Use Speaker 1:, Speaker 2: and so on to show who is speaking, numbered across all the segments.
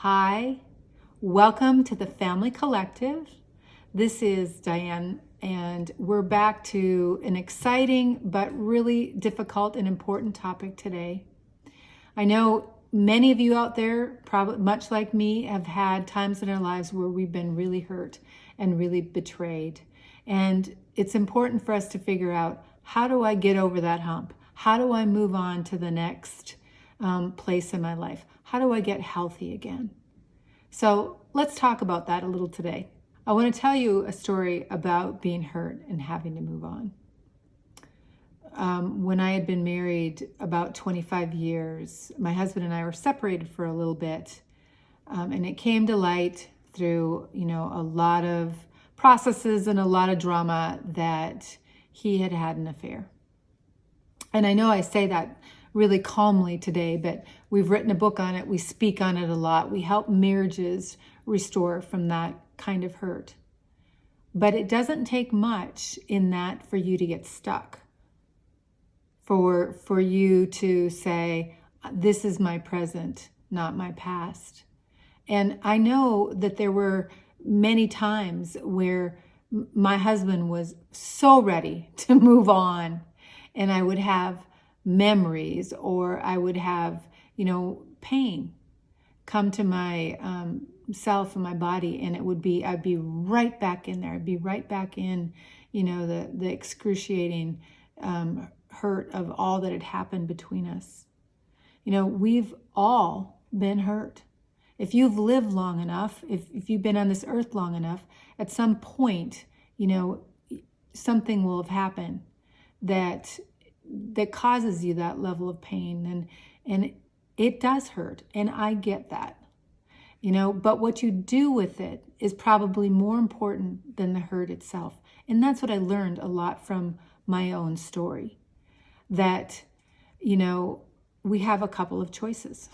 Speaker 1: Hi, welcome to the Family Collective. This is Diane, and we're back to an exciting but really difficult and important topic today. I know many of you out there, probably much like me, have had times in our lives where we've been really hurt and really betrayed. And it's important for us to figure out, how do I get over that hump? How do I move on to the next place in my life? How do I get healthy again? So let's talk about that a little today. I want to tell you a story about being hurt and having to move on. When I had been married about 25 years, my husband and I were separated for a little bit. And it came to light through, a lot of processes and a lot of drama that he had had an affair. And I know I say that really calmly today, but we've written a book on it. We speak on it a lot. We help marriages restore from that kind of hurt. But it doesn't take much in that for you to get stuck. For you to say, this is my present, not my past. And I know that there were many times where my husband was so ready to move on, and I would have memories, or I would have, pain come to my self and my body, and I'd be right back in there. I'd be right back in, the excruciating hurt of all that had happened between us. We've all been hurt. If you've lived long enough, if you've been on this earth long enough, at some point, something will have happened that causes you that level of pain, and it does hurt, and I get that, but what you do with it is probably more important than the hurt itself. And that's what I learned a lot from my own story, that we have a couple of choices.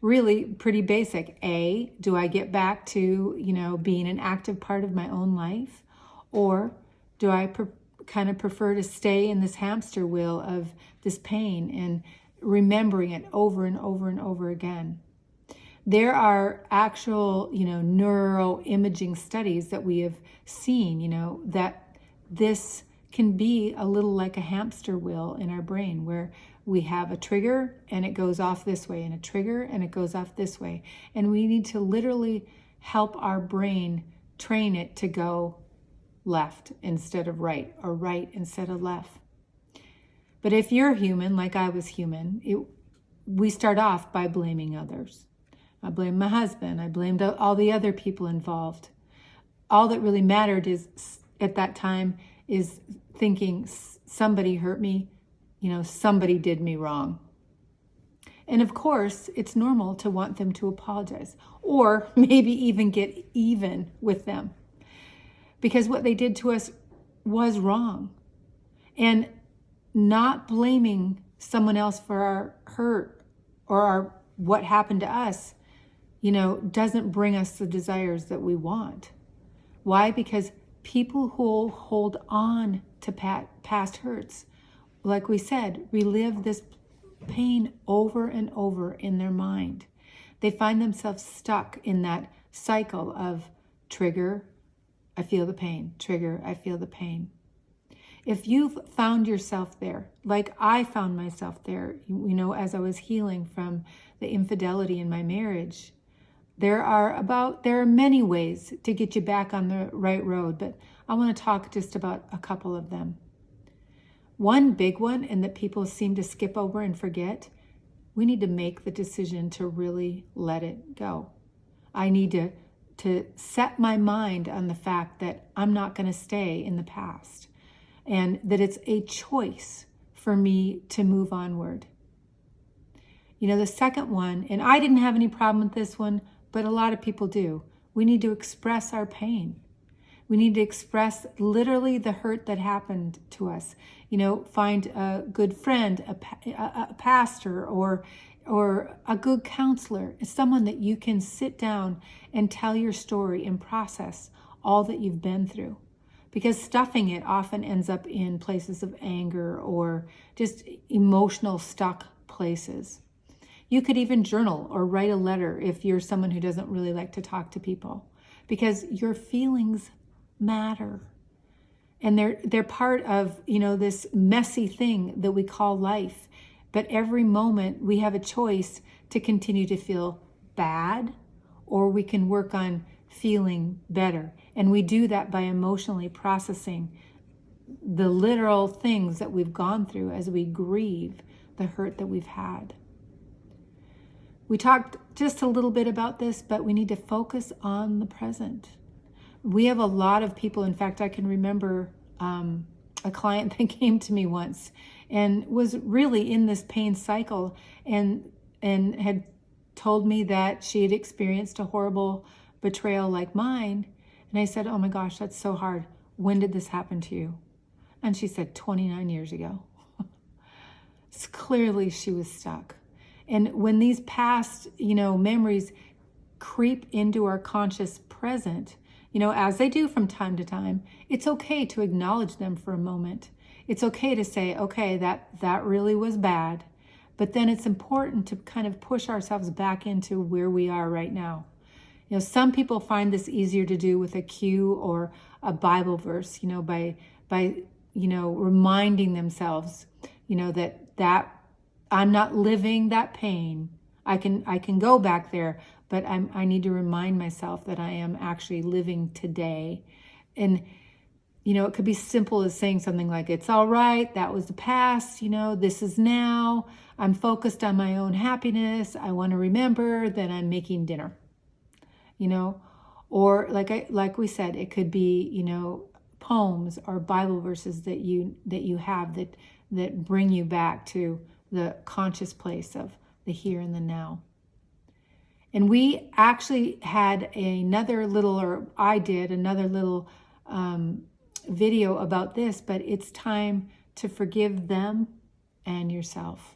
Speaker 1: Really pretty basic. A, do I get back to being an active part of my own life, or do I kind of prefer to stay in this hamster wheel of this pain and remembering it over and over and over again? There are actual, neuroimaging studies that we have seen, that this can be a little like a hamster wheel in our brain, where we have a trigger and it goes off this way, and a trigger and it goes off this way. And we need to literally help our brain train it to go left instead of right, or right instead of left. But if you're human, like I was human, we start off by blaming others. I blamed my husband. I blamed all the other people involved. All that really mattered at that time is thinking, somebody hurt me, somebody did me wrong. And of course, it's normal to want them to apologize, or maybe even get even with them, because what they did to us was wrong. And not blaming someone else for our hurt or what happened to us, doesn't bring us the desires that we want. Why? Because people who hold on to past hurts, like we said, relive this pain over and over in their mind. They find themselves stuck in that cycle of trigger, I feel the pain, trigger, I feel the pain. If you've found yourself there, like I found myself there, as I was healing from the infidelity in my marriage, there are many ways to get you back on the right road, but I want to talk just about a couple of them. One big one, and that people seem to skip over and forget, we need to make the decision to really let it go. I need to set my mind on the fact that I'm not going to stay in the past, and that it's a choice for me to move onward. The second one, and I didn't have any problem with this one, but a lot of people do. We need to express our pain. We need to express literally the hurt that happened to us. Find a good friend, a pastor, or a good counselor, someone that you can sit down and tell your story and process all that you've been through. Because stuffing it often ends up in places of anger or just emotional stuck places. You could even journal or write a letter if you're someone who doesn't really like to talk to people, because your feelings matter. And they're part of, this messy thing that we call life. But every moment we have a choice to continue to feel bad, or we can work on feeling better. And we do that by emotionally processing the literal things that we've gone through as we grieve the hurt that we've had. We talked just a little bit about this, but we need to focus on the present. We have a lot of people. In fact, I can remember a client that came to me once and was really in this pain cycle and had told me that she had experienced a horrible betrayal like mine. And I said, "Oh my gosh, that's so hard. When did this happen to you?" And she said, 29 years ago. So clearly she was stuck. And when these past, memories creep into our conscious present, as they do from time to time, it's okay to acknowledge them for a moment. It's okay to say, okay, that really was bad. But then it's important to kind of push ourselves back into where we are right now. Some people find this easier to do with a cue or a Bible verse, by reminding themselves, that I'm not living that pain. I can go back there, but I need to remind myself that I am actually living today. And, it could be simple as saying something like, it's all right, that was the past, this is now. I'm focused on my own happiness. I want to remember that I'm making dinner, or like we said, it could be, poems or Bible verses that you have that bring you back to the conscious place of the here and the now. And we actually had another little video about this, but it's time to forgive them and yourself.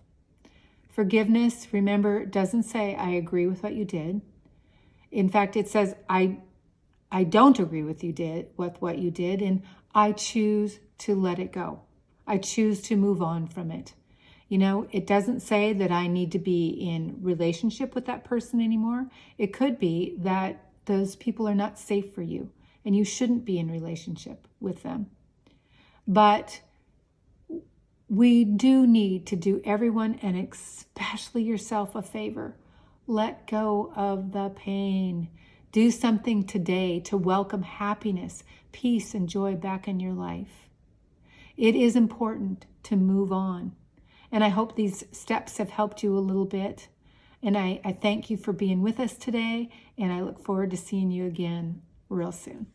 Speaker 1: Forgiveness, remember, doesn't say I agree with what you did. In fact, it says I don't agree with what you did, and I choose to let it go. I choose to move on from it. It doesn't say that I need to be in relationship with that person anymore. It could be that those people are not safe for you and you shouldn't be in relationship with them. But we do need to do everyone, and especially yourself, a favor. Let go of the pain. Do something today to welcome happiness, peace, and joy back in your life. It is important to move on. And I hope these steps have helped you a little bit. And I thank you for being with us today. And I look forward to seeing you again real soon.